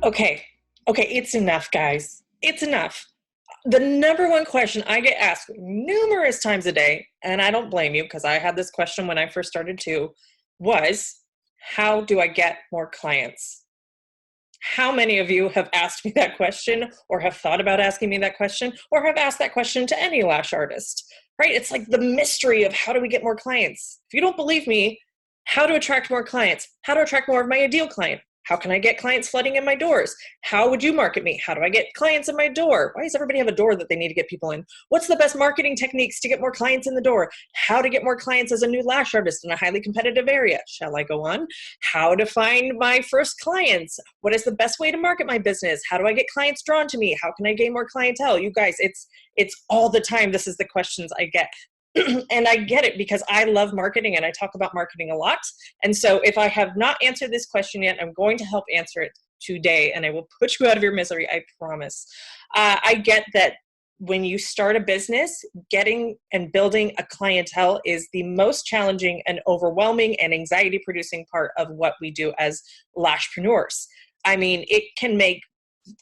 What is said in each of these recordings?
Okay. Okay. It's enough, guys. It's enough. The number one question I get asked numerous times a day, and I don't blame you because I had this question when I first started too, was how do I get more clients? How many of you have asked me that question or have thought about asking me that question or have asked that question to any lash artist, right? It's like the mystery of how do we get more clients? If you don't believe me, how to attract more clients, how to attract more of my ideal client. How can I get clients flooding in my doors? How would you market me? How do I get clients in my door? Why does everybody have a door that they need to get people in? What's the best marketing techniques to get more clients in the door? How to get more clients as a new lash artist in a highly competitive area? Shall I go on? How to find my first clients? What is the best way to market my business? How do I get clients drawn to me? How can I gain more clientele? You guys, it's all the time. This is the questions I get. And I get it because I love marketing and I talk about marketing a lot. And so if I have not answered this question yet, I'm going to help answer it today and I will put you out of your misery, I promise. I get that when you start a business, getting and building a clientele is the most challenging and overwhelming and anxiety producing part of what we do as lashpreneurs. I mean, it can make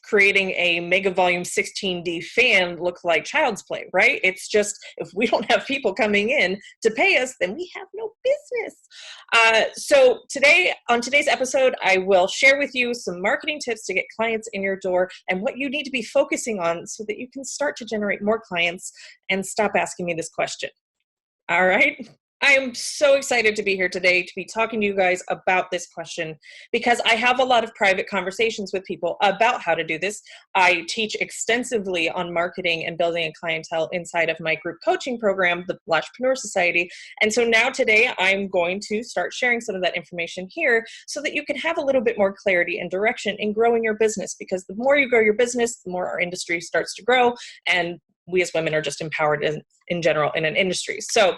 creating a mega volume 16D fan look like child's play, right? It's just, if we don't have people coming in to pay us, then we have no business. So today, on today's episode, I will share with you some marketing tips to get clients in your door and what you need to be focusing on so that you can start to generate more clients and stop asking me this question. All right. I am so excited to be here today to be talking to you guys about this question because I have a lot of private conversations with people about how to do this. I teach extensively on marketing and building a clientele inside of my group coaching program, the Lashpreneur Society. And so now today I'm going to start sharing some of that information here so that you can have a little bit more clarity and direction in growing your business, because the more you grow your business, the more our industry starts to grow, and we as women are just empowered in general in an industry. So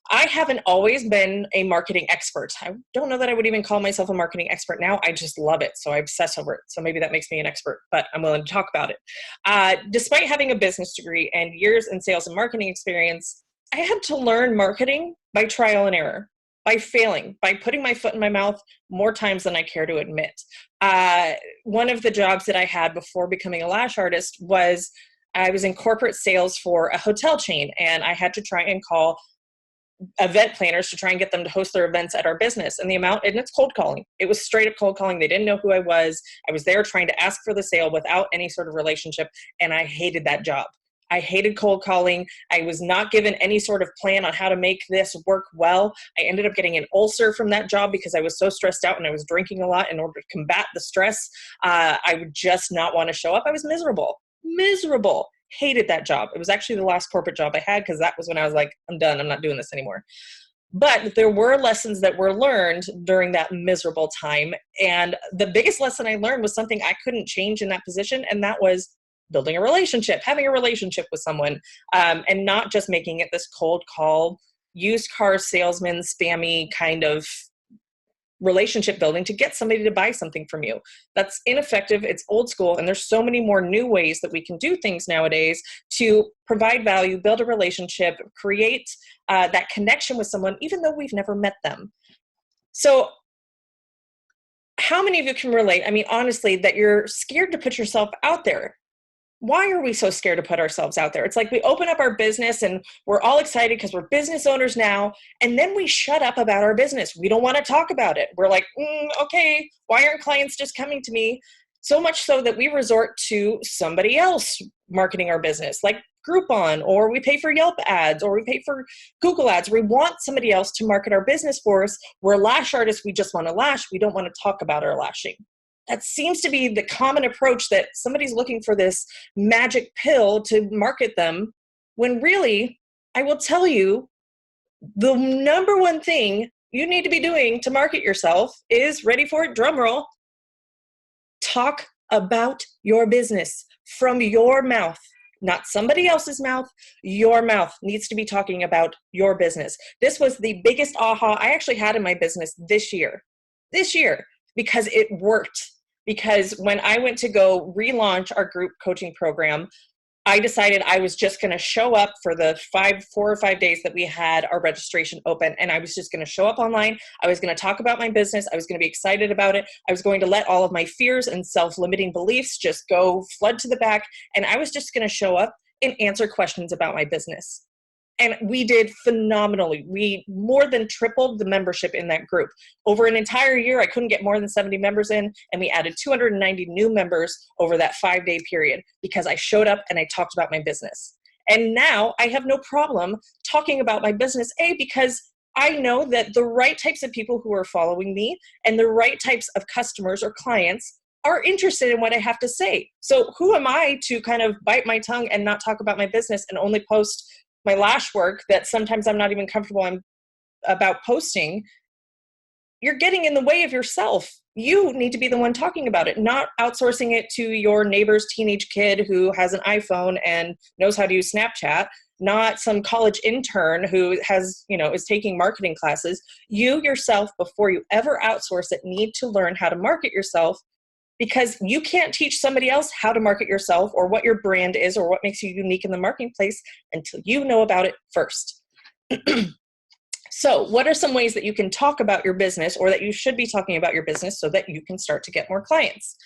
I haven't always been a marketing expert. I don't know that I would even call myself a marketing expert now. I just love it. So I obsess over it. So maybe that makes me an expert, but I'm willing to talk about it. Despite having a business degree and years in sales and marketing experience, I had to learn marketing by trial and error, by failing, by putting my foot in my mouth more times than I care to admit. One of the jobs that I had before becoming a lash artist was I was in corporate sales for a hotel chain, and I had to try and call event planners to try and get them to host their events at our business. And it's cold calling. It was straight up cold calling. They didn't know who I was. I was there trying to ask for the sale without any sort of relationship. And I hated that job. I hated cold calling. I was not given any sort of plan on how to make this work well. I ended up getting an ulcer from that job because I was so stressed out and I was drinking a lot in order to combat the stress. I would just not want to show up. I was miserable. Hated that job. It was actually the last corporate job I had because that was when I was like, I'm done. I'm not doing this anymore. But there were lessons that were learned during that miserable time. And the biggest lesson I learned was something I couldn't change in that position. And that was building a relationship, having a relationship with someone, and not just making it this cold call, used car salesman, spammy kind of relationship building to get somebody to buy something from you. That's ineffective. It's old school. And there's so many more new ways that we can do things nowadays to provide value, build a relationship, create that connection with someone, even though we've never met them. So how many of you can relate? I mean, honestly, that you're scared to put yourself out there. Why are we so scared to put ourselves out there? It's like we open up our business and we're all excited because we're business owners now. And then we shut up about our business. We don't want to talk about it. We're like, okay, why aren't clients just coming to me? So much so that we resort to somebody else marketing our business, like Groupon, or we pay for Yelp ads, or we pay for Google ads. We want somebody else to market our business for us. We're lash artists. We just want to lash. We don't want to talk about our lashing. That seems to be the common approach, that somebody's looking for this magic pill to market them, when really, I will tell you, the number one thing you need to be doing to market yourself is, ready for it, drum roll, talk about your business from your mouth. Not somebody else's mouth. Your mouth needs to be talking about your business. This was the biggest aha I actually had in my business this year, because it worked. Because when I went to go relaunch our group coaching program, I decided I was just going to show up for the 4 or 5 days that we had our registration open. And I was just going to show up online. I was going to talk about my business. I was going to be excited about it. I was going to let all of my fears and self-limiting beliefs just go flood to the back. And I was just going to show up and answer questions about my business. And we did phenomenally. We more than tripled the membership in that group. Over an entire year, I couldn't get more than 70 members in, and we added 290 new members over that 5-day period because I showed up and I talked about my business. And now I have no problem talking about my business, because I know that the right types of people who are following me and the right types of customers or clients are interested in what I have to say. So who am I to kind of bite my tongue and not talk about my business and only post my lash work that sometimes I'm not even comfortable about posting? You're getting in the way of yourself. You need to be the one talking about it, not outsourcing it to your neighbor's teenage kid who has an iPhone and knows how to use Snapchat, not some college intern who has, is taking marketing classes. You yourself, before you ever outsource it, need to learn how to market yourself, because you can't teach somebody else how to market yourself or what your brand is or what makes you unique in the marketplace until you know about it first. So what are some ways that you can talk about your business, or that you should be talking about your business, so that you can start to get more clients?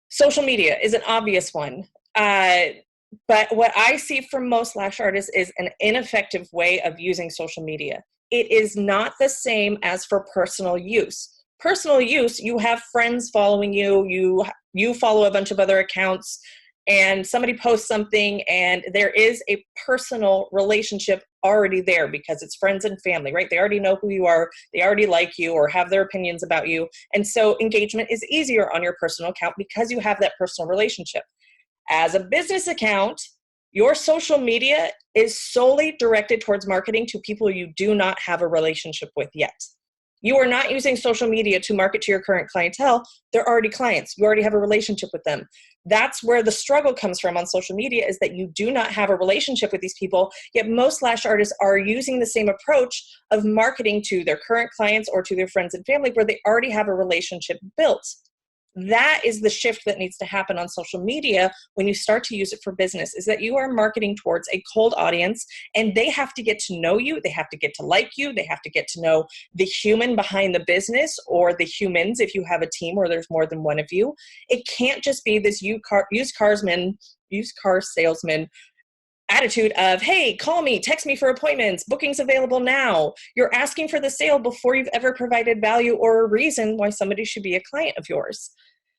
Social media is an obvious one. But what I see from most lash artists is an ineffective way of using social media. It is not the same as for personal use. Personal use, you have friends following you, you follow a bunch of other accounts, and somebody posts something, and there is a personal relationship already there because it's friends and family, right? They already know who you are, they already like you or have their opinions about you. And so engagement is easier on your personal account because you have that personal relationship. As a business account, your social media is solely directed towards marketing to people you do not have a relationship with yet. You are not using social media to market to your current clientele. They're already clients. You already have a relationship with them. That's where the struggle comes from on social media, is that you do not have a relationship with these people, yet most lash artists are using the same approach of marketing to their current clients or to their friends and family where they already have a relationship built. That is the shift that needs to happen on social media when you start to use it for business, is that you are marketing towards a cold audience, and they have to get to know you. They have to get to like you. They have to get to know the human behind the business, or the humans if you have a team or there's more than one of you. It can't just be this used car salesman attitude of, hey, call me, text me for appointments, bookings available now. You're asking for the sale before you've ever provided value or a reason why somebody should be a client of yours.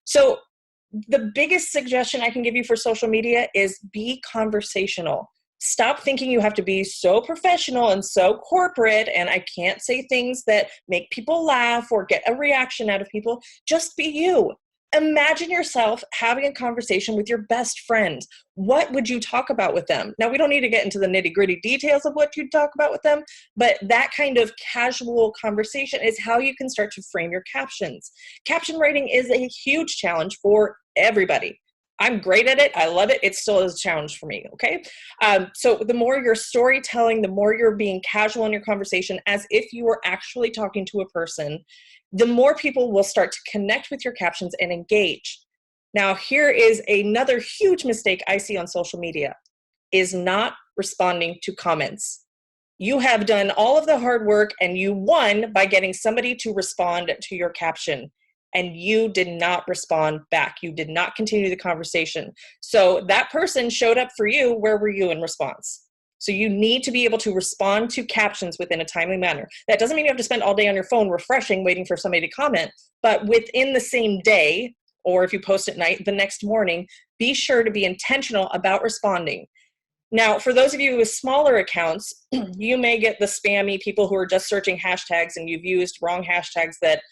So the biggest suggestion I can give you for social media is be conversational. Stop thinking you have to be so professional and so corporate, and I can't say things that make people laugh or get a reaction out of people. Just be you. Imagine yourself having a conversation with your best friend. What would you talk about with them? Now, we don't need to get into the nitty-gritty details of what you'd talk about with them, but that kind of casual conversation is how you can start to frame your captions. Caption writing is a huge challenge for everybody. I'm great at it. I love it. It still is a challenge for me, okay? So the more you're storytelling, the more you're being casual in your conversation as if you were actually talking to a person, the more people will start to connect with your captions and engage. Now, here is another huge mistake I see on social media, is not responding to comments. You have done all of the hard work and you won by getting somebody to respond to your caption, and you did not respond back. You did not continue the conversation. So that person showed up for you. Where were you in response? So you need to be able to respond to captions within a timely manner. That doesn't mean you have to spend all day on your phone refreshing, waiting for somebody to comment, but within the same day, or if you post at night, the next morning, be sure to be intentional about responding. Now, for those of you with smaller accounts, you may get the spammy people who are just searching hashtags and you've used wrong hashtags that,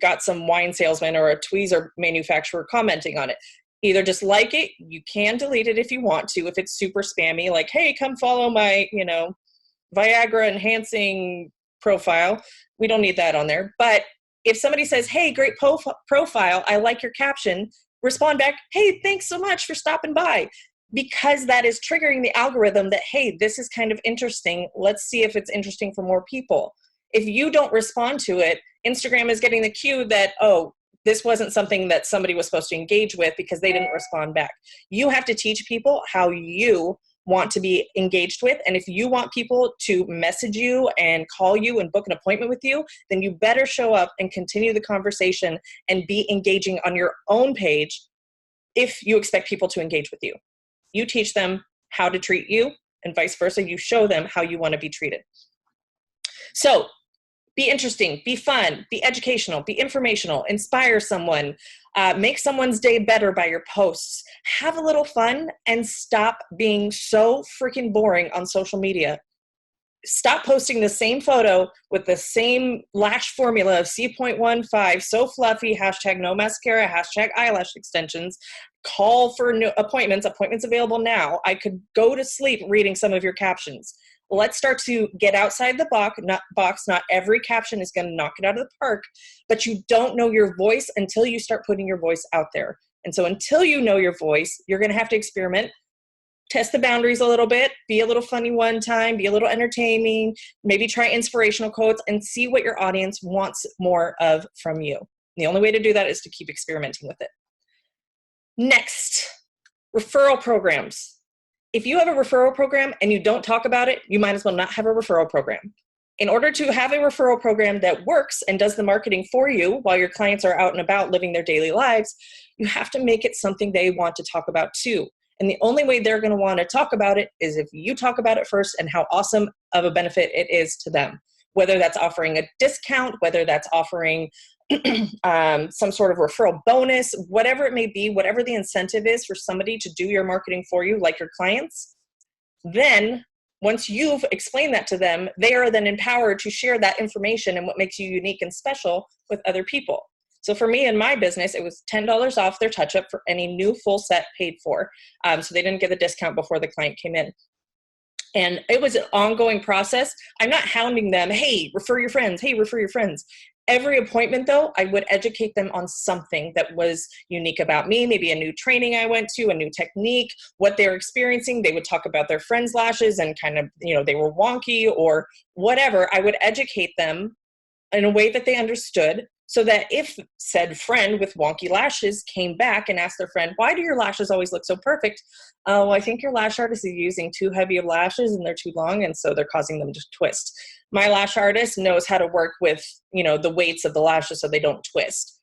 got some wine salesman or a tweezer manufacturer commenting on it. Either just like it, you can delete it if you want to, if it's super spammy, like, hey, come follow my, Viagra enhancing profile. We don't need that on there. But if somebody says, hey, great profile, I like your caption, respond back, hey, thanks so much for stopping by. Because that is triggering the algorithm that, hey, this is kind of interesting. Let's see if it's interesting for more people. If you don't respond to it, Instagram is getting the cue that, oh, this wasn't something that somebody was supposed to engage with because they didn't respond back. You have to teach people how you want to be engaged with. And if you want people to message you and call you and book an appointment with you, then you better show up and continue the conversation and be engaging on your own page if you expect people to engage with you. You teach them how to treat you, and vice versa. You show them how you want to be treated. So be interesting, be fun, be educational, be informational, inspire someone, make someone's day better by your posts. Have a little fun and stop being so freaking boring on social media. Stop posting the same photo with the same lash formula of C.15, so fluffy, hashtag no mascara, hashtag eyelash extensions. Call for new appointments available now. I could go to sleep reading some of your captions. Let's start to get outside the box. Not every caption is going to knock it out of the park, but you don't know your voice until you start putting your voice out there. And so until you know your voice, you're going to have to experiment, test the boundaries a little bit, be a little funny one time, be a little entertaining, maybe try inspirational quotes and see what your audience wants more of from you. The only way to do that is to keep experimenting with it. Next, referral programs. If you have a referral program and you don't talk about it, you might as well not have a referral program. In order to have a referral program that works and does the marketing for you while your clients are out and about living their daily lives, you have to make it something they want to talk about too. And the only way they're going to want to talk about it is if you talk about it first and how awesome of a benefit it is to them. Whether that's offering a discount, whether that's offering some sort of referral bonus, whatever it may be, whatever the incentive is for somebody to do your marketing for you, like your clients, then once you've explained that to them, they are then empowered to share that information and what makes you unique and special with other people. So for me in my business, it was $10 off their touch-up for any new full set paid for. So they didn't get the discount before the client came in. And it was an ongoing process. I'm not hounding them, hey, refer your friends, hey, refer your friends. Every appointment though, I would educate them on something that was unique about me, maybe a new training I went to, a new technique, what they're experiencing. They would talk about their friends' lashes and kind of, they were wonky or whatever. I would educate them in a way that they understood, so that if said friend with wonky lashes came back and asked their friend, why do your lashes always look so perfect? Oh, I think your lash artist is using too heavy of lashes and they're too long, and so they're causing them to twist. My lash artist knows how to work with, the weights of the lashes so they don't twist.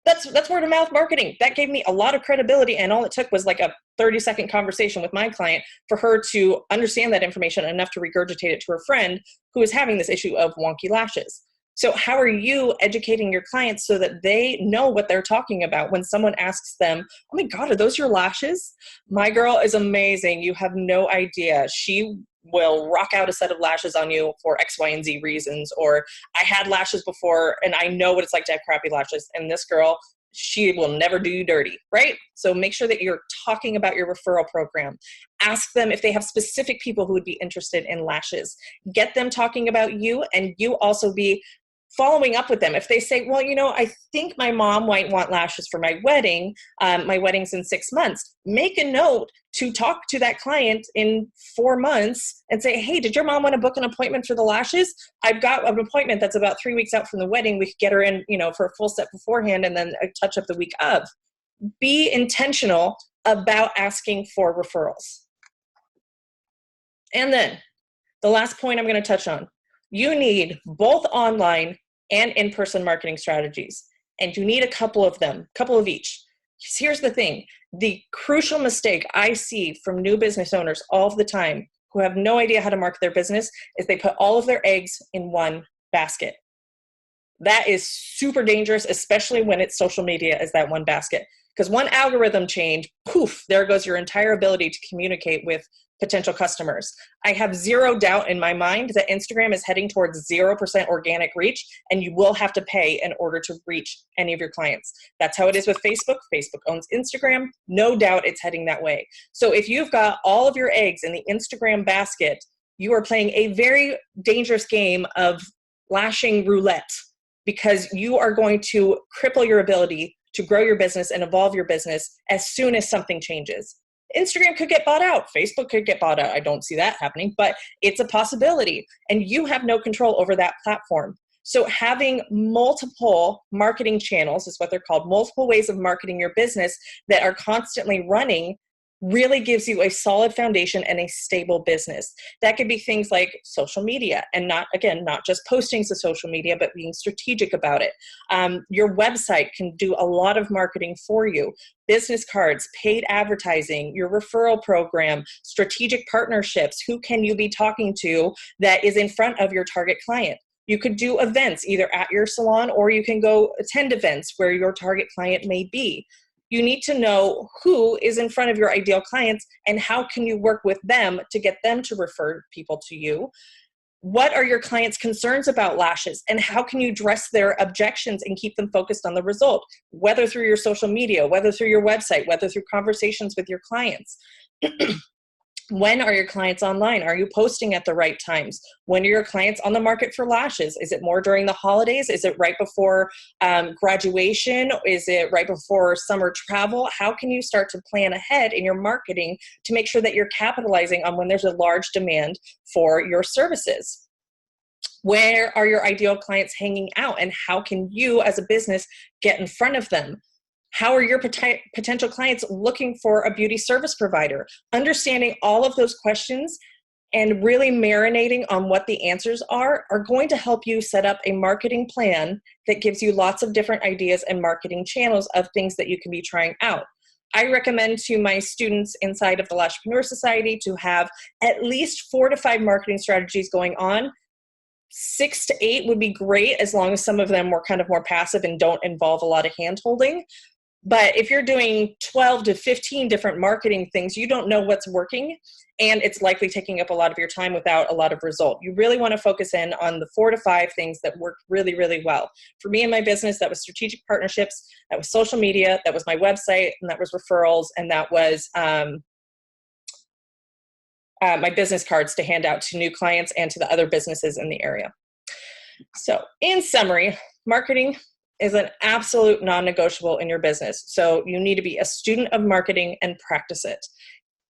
That's word of mouth marketing. That gave me a lot of credibility, and all it took was like a 30-second conversation with my client for her to understand that information enough to regurgitate it to her friend who is having this issue of wonky lashes. So how are you educating your clients so that they know what they're talking about when someone asks them, oh my God, are those your lashes? My girl is amazing. You have no idea. She will rock out a set of lashes on you for X, Y, and Z reasons. Or I had lashes before and I know what it's like to have crappy lashes. And this girl, she will never do you dirty, right? So make sure that you're talking about your referral program. Ask them if they have specific people who would be interested in lashes. Get them talking about you, and you also be following up with them. If they say, well, I think my mom might want lashes for my wedding. My wedding's in 6 months. Make a note to talk to that client in 4 months and say, hey, did your mom want to book an appointment for the lashes? I've got an appointment that's about 3 weeks out from the wedding. We could get her in, for a full set beforehand and then a touch up the week of. Be intentional about asking for referrals. And then the last point I'm going to touch on. You need both online and in-person marketing strategies, and you need a couple of them, couple of each. Here's the thing. The crucial mistake I see from new business owners all the time who have no idea how to market their business is they put all of their eggs in one basket. That is super dangerous, especially when it's social media as that one basket. Because one algorithm change, poof, there goes your entire ability to communicate with potential customers. I have zero doubt in my mind that Instagram is heading towards 0% organic reach, and you will have to pay in order to reach any of your clients. That's how it is with Facebook. Facebook owns Instagram. No doubt it's heading that way. So if you've got all of your eggs in the Instagram basket, you are playing a very dangerous game of lashing roulette, because you are going to cripple your ability to grow your business and evolve your business as soon as something changes. Instagram could get bought out. Facebook could get bought out. I don't see that happening, but it's a possibility. And you have no control over that platform. So having multiple marketing channels is what they're called, multiple ways of marketing your business that are constantly running really gives you a solid foundation and a stable business. That could be things like social media, and not just postings to social media, but being strategic about it. Your website can do a lot of marketing for you. Business cards, paid advertising, your referral program, strategic partnerships. Who can you be talking to that is in front of your target client? You could do events either at your salon, or you can go attend events where your target client may be. You need to know who is in front of your ideal clients and how can you work with them to get them to refer people to you. What are your clients' concerns about lashes, and how can you address their objections and keep them focused on the result, whether through your social media, whether through your website, whether through conversations with your clients. When are your clients online? Are you posting at the right times? When are your clients on the market for lashes? Is it more during the holidays? Is it right before graduation? Is it right before summer travel? How can you start to plan ahead in your marketing to make sure that you're capitalizing on when there's a large demand for your services? Where are your ideal clients hanging out, and how can you as a business get in front of them? How are your potential clients looking for a beauty service provider? Understanding all of those questions and really marinating on what the answers are going to help you set up a marketing plan that gives you lots of different ideas and marketing channels of things that you can be trying out. I recommend to my students inside of the Lashpreneur Society to have at least 4 to 5 marketing strategies going on. 6 to 8 would be great, as long as some of them were kind of more passive and don't involve a lot of hand-holding. But if you're doing 12 to 15 different marketing things, you don't know what's working, and it's likely taking up a lot of your time without a lot of result. You really want to focus in on the 4 to 5 things that work really, really well. For me and my business, that was strategic partnerships, that was social media, that was my website, and that was referrals, and that was my business cards to hand out to new clients and to the other businesses in the area. So in summary, marketing is an absolute non-negotiable in your business. So you need to be a student of marketing and practice it.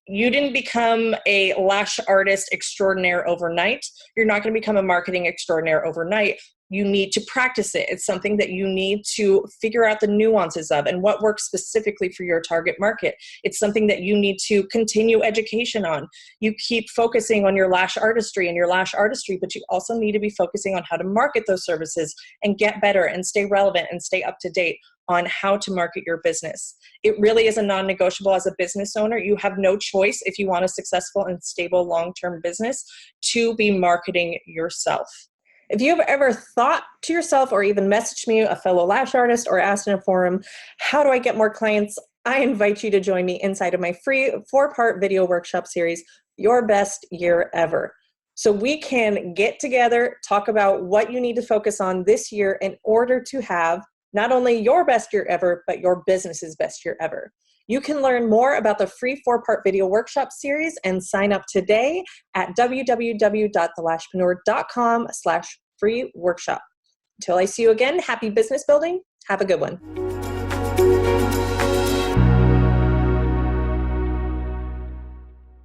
You didn't become a lash artist extraordinaire overnight. You're not going to become a marketing extraordinaire overnight. You need to practice it. It's something that you need to figure out the nuances of and what works specifically for your target market. It's something that you need to continue education on. You keep focusing on your lash artistry and your lash artistry, but you also need to be focusing on how to market those services and get better and stay relevant and stay up to date on how to market your business. It really is a non-negotiable as a business owner. You have no choice, if you want a successful and stable long-term business, to be marketing yourself. If you've ever thought to yourself or even messaged me, a fellow lash artist, or asked in a forum, how do I get more clients? I invite you to join me inside of my free 4-part video workshop series, Your Best Year Ever. So we can get together, talk about what you need to focus on this year in order to have not only your best year ever, but your business's best year ever. You can learn more about the free 4-part video workshop series and sign up today at www.thelashpreneur.com/free workshop. Until I see you again, happy business building. Have a good one.